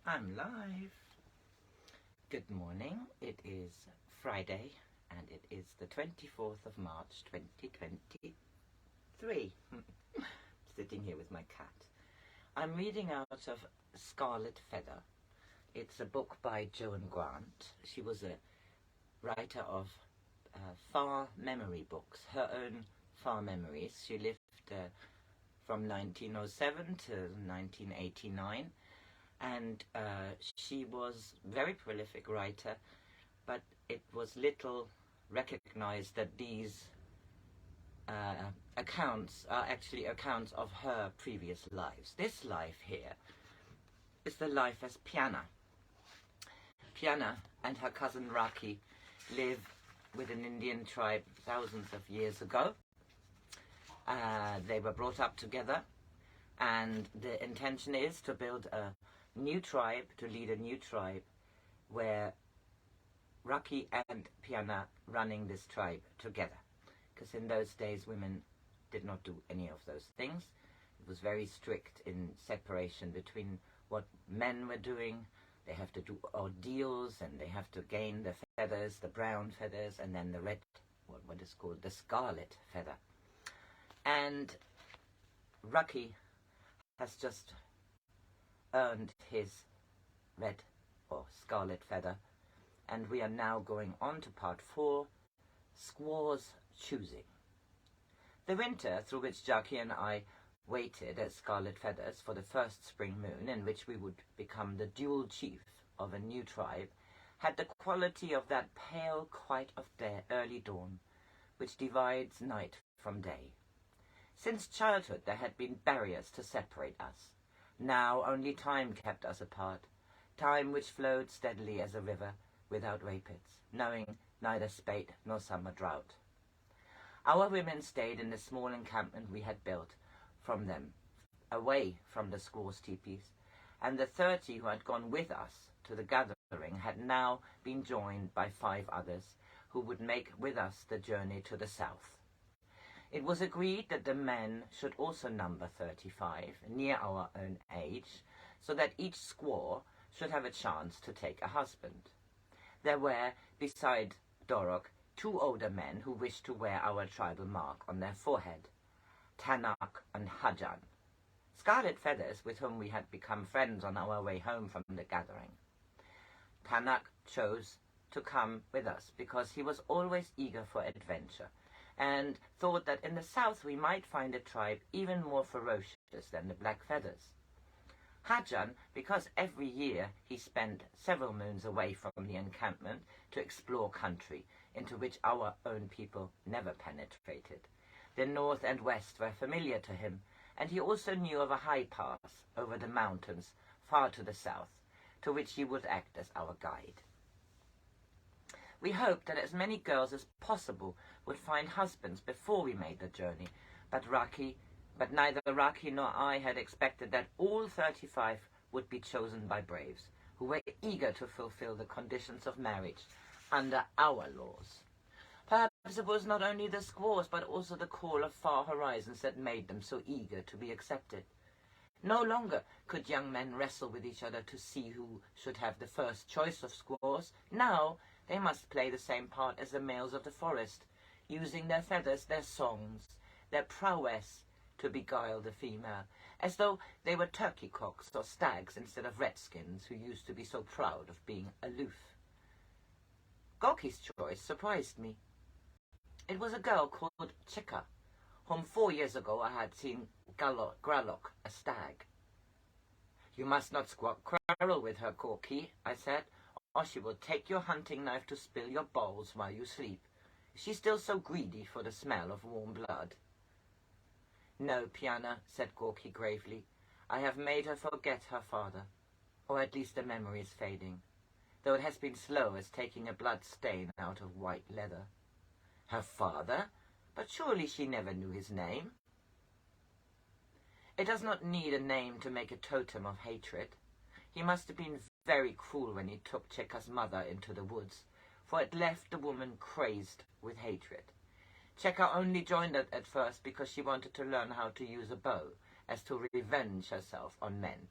I'm live. Good morning. It is Friday and it is the 24th of March 2023. Sitting here with my cat. I'm reading out of Scarlet Feather. It's a book by Joan Grant. She was a writer of far memory books, her own far memories. She lived from 1907 to 1989. And she was a very prolific writer, but it was little recognized that these accounts are actually accounts of her previous lives. This life here is the life as Piyanah. Piyanah and her cousin Raki live with an Indian tribe thousands of years ago. They were brought up together, and the intention is to build a new tribe, to lead a new tribe, where Raki and Piyanah running this tribe together. Because in those days women did not do any of those things. It was very strict in separation between what men were doing. They have to do ordeals, and they have to gain the feathers, the brown feathers, and then the red, what is called the scarlet feather. And Raki has just earned his red or scarlet feather, and we are now going on to part 4, Squaws choosing. The winter through which Jackie and I waited as Scarlet Feathers for the first spring moon, in which we would become the dual chief of a new tribe, had the quality of that pale quiet of early dawn which divides night from day. Since childhood there had been barriers to separate us. Now only time kept us apart, time which flowed steadily as a river without rapids, knowing neither spate nor summer drought. Our women stayed in the small encampment we had built from them, away from the squaws' teepees, and the 30 who had gone with us to the gathering had now been joined by 5 others who would make with us the journey to the south. It was agreed that the men should also number 35, near our own age, so that each squaw should have a chance to take a husband. There were, beside Dorok, 2 older men who wished to wear our tribal mark on their forehead, Tanak and Hajan, Scarlet Feathers with whom we had become friends on our way home from the gathering. Tanak chose to come with us because he was always eager for adventure, and thought that in the south we might find a tribe even more ferocious than the Black Feathers. Hajan, because every year he spent several moons away from the encampment to explore country into which our own people never penetrated. The north and west were familiar to him, and he also knew of a high pass over the mountains far to the south, to which he would act as our guide. We hoped that as many girls as possible would find husbands before we made the journey, but neither Raki nor I had expected that all 35 would be chosen by braves, who were eager to fulfill the conditions of marriage under our laws. Perhaps it was not only the squaws, but also the call of far horizons that made them so eager to be accepted. No longer could young men wrestle with each other to see who should have the first choice of squaws. Now they must play the same part as the males of the forest, using their feathers, their songs, their prowess to beguile the female, as though they were turkey cocks or stags instead of redskins who used to be so proud of being aloof. Gorky's choice surprised me. It was a girl called Chika, whom 4 years ago I had seen Gralok, a stag. "You must not quarrel with her, Gorky," I said, "or she will take your hunting knife to spill your bowls while you sleep. Is she still so greedy for the smell of warm blood?" "No, Piyanah," said Gorky gravely. "I have made her forget her father, or at least the memory is fading, though it has been slow as taking a blood stain out of white leather." "Her father? But surely she never knew his name?" "It does not need a name to make a totem of hatred. He must have been very cruel when he took Cheka's mother into the woods, for it left the woman crazed with hatred. Cheka only joined it at first because she wanted to learn how to use a bow, as to revenge herself on men.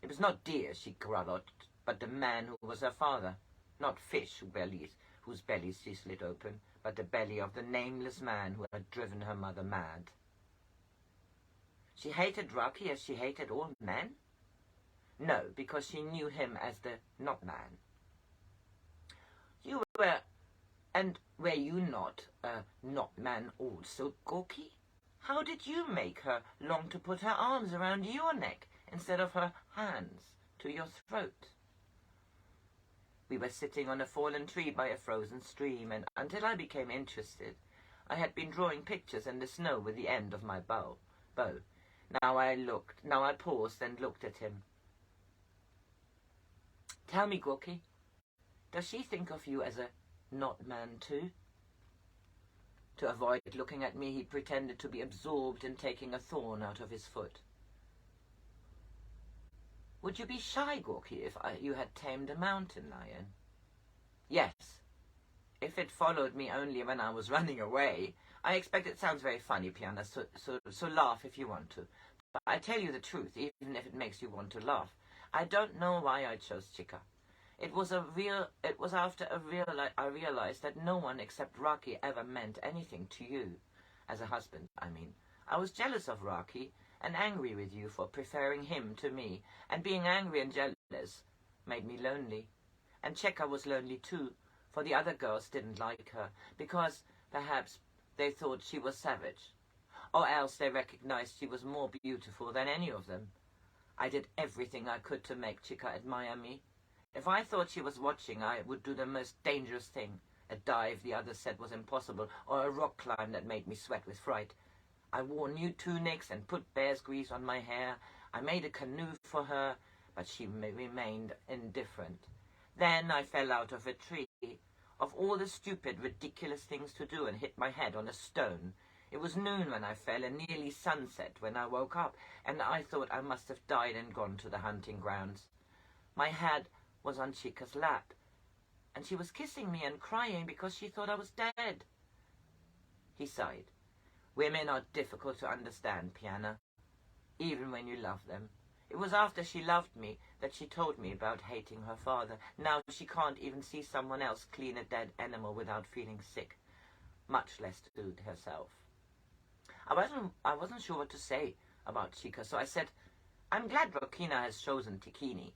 It was not deer she garroted, but the man who was her father. Not fish whose bellies she slit open, but the belly of the nameless man who had driven her mother mad. She hated Raki as she hated all men? No, because she knew him as the not man. You were, and were you not a not man also, Gorky? How did you make her long to put her arms around your neck instead of her hands to your throat? We were sitting on a fallen tree by a frozen stream, and until I became interested, I had been drawing pictures in the snow with the end of my bow. Now I paused and looked at him. Tell me, Gorky, does she think of you as a not man too? To avoid looking at me, he pretended to be absorbed in taking a thorn out of his foot. Would you be shy, Gorky, if you had tamed a mountain lion? Yes. If it followed me only when I was running away. I expect it sounds very funny, Piyanah, so laugh if you want to. But I tell you the truth, even if it makes you want to laugh. I don't know why I chose Chica. It was after I realized that no one except Raki ever meant anything to you. As a husband, I mean. I was jealous of Raki and angry with you for preferring him to me, and being angry and jealous made me lonely. And Chica was lonely too, for the other girls didn't like her, because perhaps they thought she was savage, or else they recognized she was more beautiful than any of them. I did everything I could to make Chica admire me. If I thought she was watching, I would do the most dangerous thing, a dive the others said was impossible, or a rock climb that made me sweat with fright. I wore new tunics and put bear's grease on my hair. I made a canoe for her, but she remained indifferent. Then I fell out of a tree, of all the stupid, ridiculous things to do, and hit my head on a stone. It was noon when I fell and nearly sunset when I woke up, and I thought I must have died and gone to the hunting grounds. My head was on Chica's lap, and she was kissing me and crying because she thought I was dead. He sighed. Women are difficult to understand, Piyanah, even when you love them. It was after she loved me that she told me about hating her father. Now she can't even see someone else clean a dead animal without feeling sick, much less to do it herself. I wasn't sure what to say about Chica, so I said, I'm glad Rokina has chosen Tikini.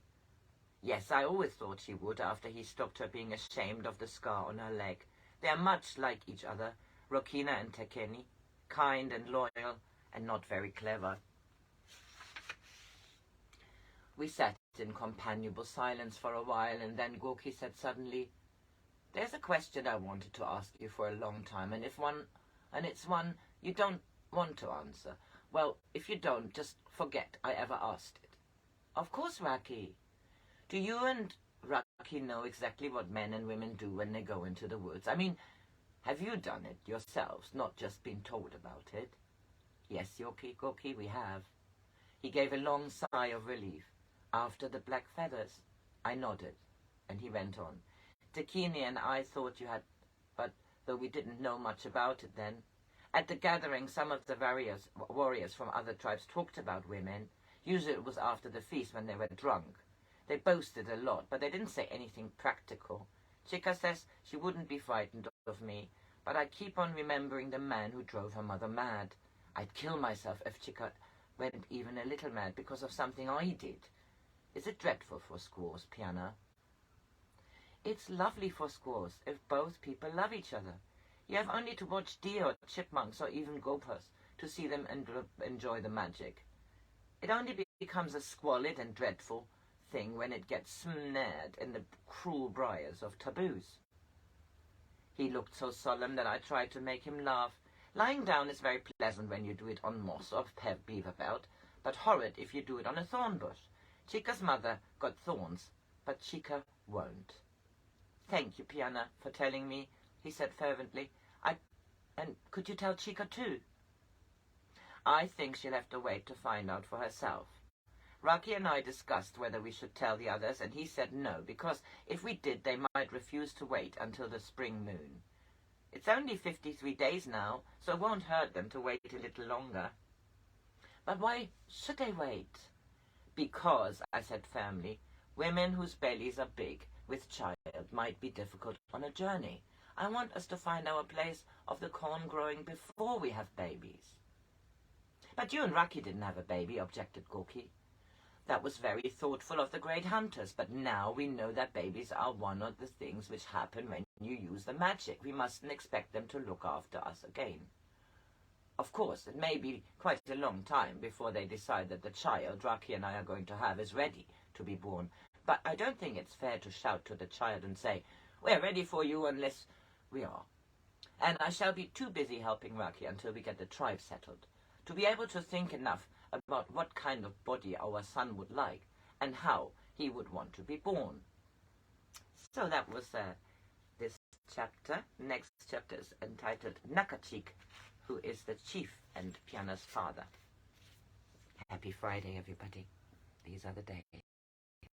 Yes, I always thought she would after he stopped her being ashamed of the scar on her leg. They are much like each other, Rokina and Tekeni, kind and loyal and not very clever. We sat in companionable silence for a while, and then Gorky said suddenly, There's a question I wanted to ask you for a long time, and it's one you don't want to answer. Well, if you don't, just forget I ever asked it. Of course, Raki. Do you and Raki know exactly what men and women do when they go into the woods? I mean, have you done it yourselves, not just been told about it? Yes, Gorky, we have. He gave a long sigh of relief. After the black feathers? I nodded, and he went on. Tekini and I thought you had, but though we didn't know much about it then. At the gathering, some of the warriors from other tribes talked about women. Usually it was after the feast when they were drunk. They boasted a lot, but they didn't say anything practical. Chica says she wouldn't be frightened of me, but I keep on remembering the man who drove her mother mad. I'd kill myself if Chica went even a little mad because of something I did. Is it dreadful for squaws, Piyanah? It's lovely for squaws if both people love each other. You have only to watch deer or chipmunks or even gophers to see them enjoy the magic. It only becomes a squalid and dreadful thing when it gets snared in the cruel briars of taboos. He looked so solemn that I tried to make him laugh. Lying down is very pleasant when you do it on moss or beaver pelt, but horrid if you do it on a thorn bush. Chica's mother got thorns, but Chica won't. Thank you, Piyanah, for telling me, he said fervently. And could you tell Chica too? I think she'll have to wait to find out for herself. Raki and I discussed whether we should tell the others, and he said no, because if we did, they might refuse to wait until the spring moon. It's only 53 days now, so it won't hurt them to wait a little longer. But why should they wait? Because, I said firmly, women whose bellies are big with child might be difficult on a journey. I want us to find our place of the corn growing before we have babies. But you and Raki didn't have a baby, objected Gorky. That was very thoughtful of the great hunters, but now we know that babies are one of the things which happen when you use the magic. We mustn't expect them to look after us again. Of course, it may be quite a long time before they decide that the child Raki and I are going to have is ready to be born. But I don't think it's fair to shout to the child and say, we're ready for you unless we are. And I shall be too busy helping Raki until we get the tribe settled, to be able to think enough about what kind of body our son would like and how he would want to be born. So that was this chapter. Next chapter is entitled Nakachik, who is the chief and Piyanah's father. Happy Friday, everybody. These are the days.